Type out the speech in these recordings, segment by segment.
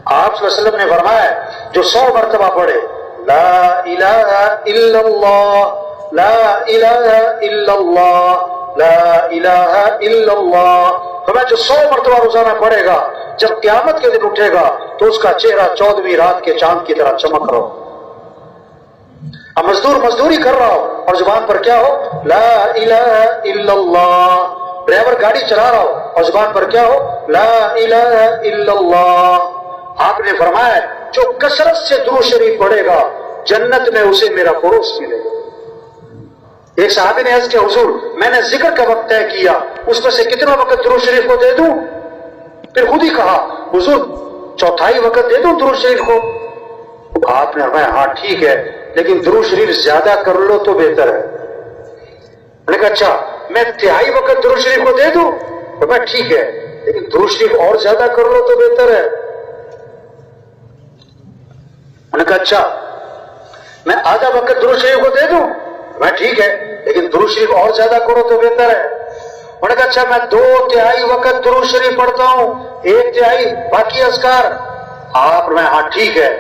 آپ صلی اللہ علیہ وسلم نے فرمایا جو 100 مرتبہ پڑھے لا الہ الا اللہ لا الہ الا اللہ لا الہ الا اللہ، فرمایا جو 100 مرتبہ روزانہ پڑھے گا جب قیامت کے دن اٹھے گا تو اس کا چہرہ 14ویں رات کے چاند کی طرح چمک رہا ہو۔ اب مزدوری کر رہا ہو اور زبان پر کیا ہو لا الہ الا اللہ، ڈرائیور گاڑی چلا رہا ہو اور زبان پر کیا ہو لا الہ الا اللہ۔ آپ نے فرمایا جو کثرت سے درود شریف پڑھے گا جنت میں اسے میرا پڑوس ملے گا۔ ایک صحابی نے عرض کیا حضور میں نے ذکر کا وقت طے کیا، اس میں سے کتنا وقت درود شریف کو دے دوں؟ پھر خود ہی کہا حضور 1/4 وقت دے دوں درود شریف کو؟ آپ نے فرمایا ہاں ٹھیک ہے، لیکن درود شریف زیادہ کر لو تو بہتر ہے۔ میں نے کہا اچھا میں 1/3 وقت درود شریف کو دے دوں؟ فرمایا ٹھیک ہے، لیکن درود شریف اور زیادہ کر لو تو بہتر ہے۔ میں نے کہا اچھا میں آدھا وقت درود شریف کو دے دوں؟ میں ٹھیک ہے، لیکن درود شریف اور زیادہ کرو تو بہتر ہے۔ میں نے کہا اچھا میں 2/3 وقت درود شریف پڑھتا ہوں، 1/3 باقی اذکار۔ آپ نے ہاں ٹھیک ہے،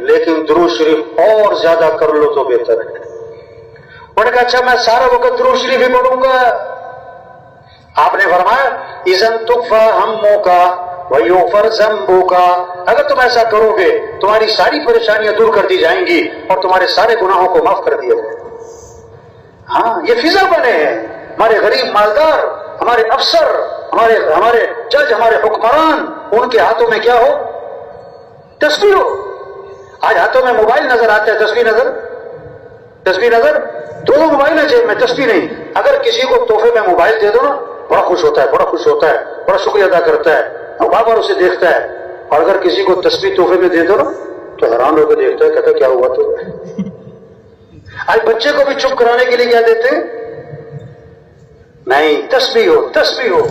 لیکن درود شریف اور زیادہ کر لو تو بہتر ہے۔ میں نے کہا اچھا میں سارا وقت درود شریف ہی پڑھوں گا۔ آپ نے فرمایا اذن تکفی ہمک ویغفر ذنبک، اگر تم ایسا کرو گے تمہاری ساری پریشانیاں دور کر دی جائیں گی اور تمہارے سارے گناہوں کو معاف کر دیا جائے گا۔ ہاں یہ فضا بنے ہیں، ہمارے غریب مالدار، ہمارے افسر، ہمارے جج، ہمارے حکمران، ان کے ہاتھوں میں کیا ہو تسبیح ہو۔ آج ہاتھوں میں موبائل نظر آتا ہے، تسبیح نظر، 2 موبائل ہیں جیب میں، تسبیح نہیں۔ اگر کسی کو تحفے میں موبائل دے دو نا بڑا خوش ہوتا ہے، بڑا شکریہ ادا کرتا ہے، بار بار اسے دیکھتا ہے۔ اور اگر کسی کو تسبیح تحفے میں دے دو نا تو حیران ہو کے دیکھتا ہے، کہتا ہے کیا ہوا تو۔ آج بچے کو بھی چپ کرانے کے لیے کیا دیتے ہیں؟ نہیں، تسبیح ہو،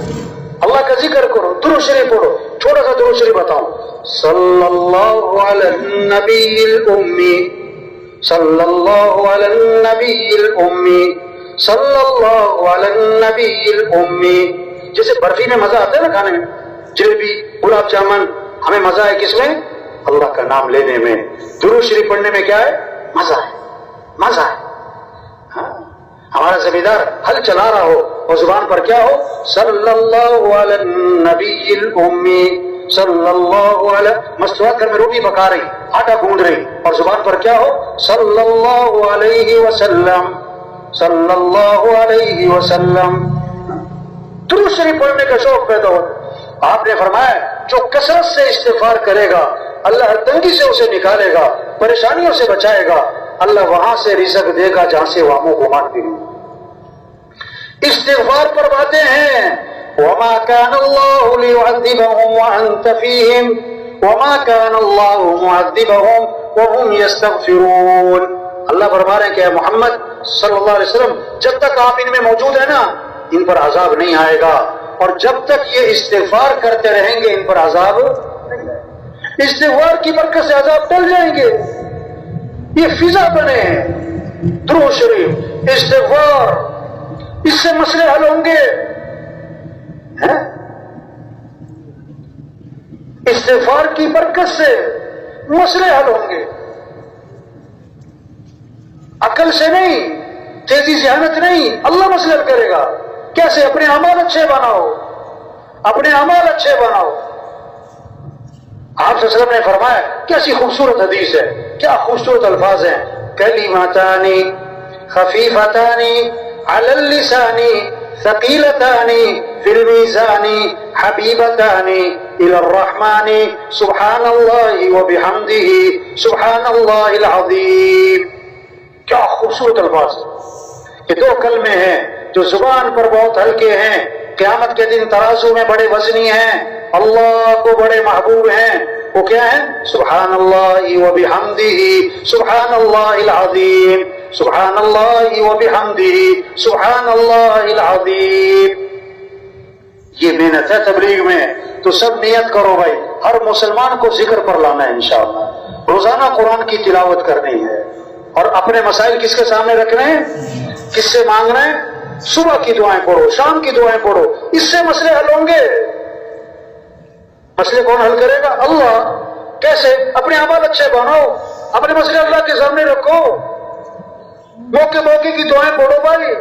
اللہ کا ذکر کرو، درود شریف پڑھو۔ چھوٹا سا درود شریف بتاؤں، صلی اللہ علی النبی الامی، صلی اللہ علی النبی الامی، صلی اللہ علی النبی الامی۔ جیسے برفی میں مزہ آتا ہے نا کھانے میں، جلیبی، گلاب جامن، ہمیں مزہ ہے کس میں؟ اللہ کا نام لینے میں۔ درود شریف پڑھنے میں کیا ہے؟ مزہ ہے۔ ہاں ہمارا زمیندار ہل چلا رہا ہو اور زبان پر کیا ہو صلی اللہ علی النبی الامی، صلی اللہ علیہ، مستویات گھر میں روٹی پکا رہی، آٹا گوندھ رہی، اور زبان پر کیا ہو صلی اللہ علیہ وسلم، صلی اللہ علیہ وسلم۔ درود شریف پڑھنے کا شوق پیدا ہو۔ آپ نے فرمایا جو کثرت سے استغفار کرے گا اللہ ہر تنگی سے اسے نکالے گا، پریشانیوں سے بچائے گا، اللہ وہاں سے رزق دے گا جہاں سے واموں کو مانتے ہیں۔ استغفار پر باتیں ہیں وما كان الله ليعذبهم وانت فيهم وما كان الله معذبهم وهم يستغفرون۔ اللہ فرما رہے ہیں کہ اے محمد صلی اللہ علیہ وسلم جب تک آپ ان میں موجود ہیں نا ان پر عذاب نہیں آئے گا، اور جب تک یہ استغفار کرتے رہیں گے ان پر عذاب نہیں آئے گا۔ استغفار کی برکت سے عذاب ٹل جائیں گے۔ یہ فضا بنے ہیں، درود شریف، استغفار، اس سے مسئلے حل ہوں گے۔ استغفار کی برکت سے مسئلے حل ہوں گے، عقل سے نہیں، تیزی ذہانت نہیں، اللہ مسئلہ حل کرے گا۔ کیسے؟ اپنے اعمال اچھے بناؤ، اپنے اعمال اچھے بناؤ۔ آپ صلی اللہ علیہ وسلم نے فرمایا کیسی خوبصورت حدیث ہے، کیا خوبصورت الفاظ ہیں، کلمتان خفیفتان علی اللسان ثقیلتان فی المیزان حبیبتان الی الرحمن سبحان اللہ وبحمدہ سبحان اللہ العظیم۔ کیا خوبصورت الفاظ، یہ 2 کلمے ہیں جو زبان پر بہت ہلکے ہیں، قیامت کے دن ترازو میں بڑے وزنی ہیں، اللہ کو بڑے محبوب ہیں۔ وہ کیا ہے؟ سبحان اللہ وبحمدہ سبحان اللہ العظیم، سبحان اللہ وبحمدہ سبحان اللہ العظیم۔ یہ محنت ہے تبلیغ میں، تو سب نیت کرو بھائی، ہر مسلمان کو ذکر پر لانا ہے انشاءاللہ، روزانہ قرآن کی تلاوت کرنی ہے، اور اپنے مسائل کس کے سامنے رکھنے ہیں؟ کس سے مانگنا ہے؟ صبح کی دعائیں پڑھو، شام کی دعائیں پڑھو، اس سے مسئلے حل ہوں گے۔ مسئلے کون حل کرے گا؟ اللہ۔ کیسے؟ اپنے عمل اچھے بناؤ، اپنے مسئلے اللہ کے سامنے رکھو، موقع موقع کی دعائیں پڑھو بھائی۔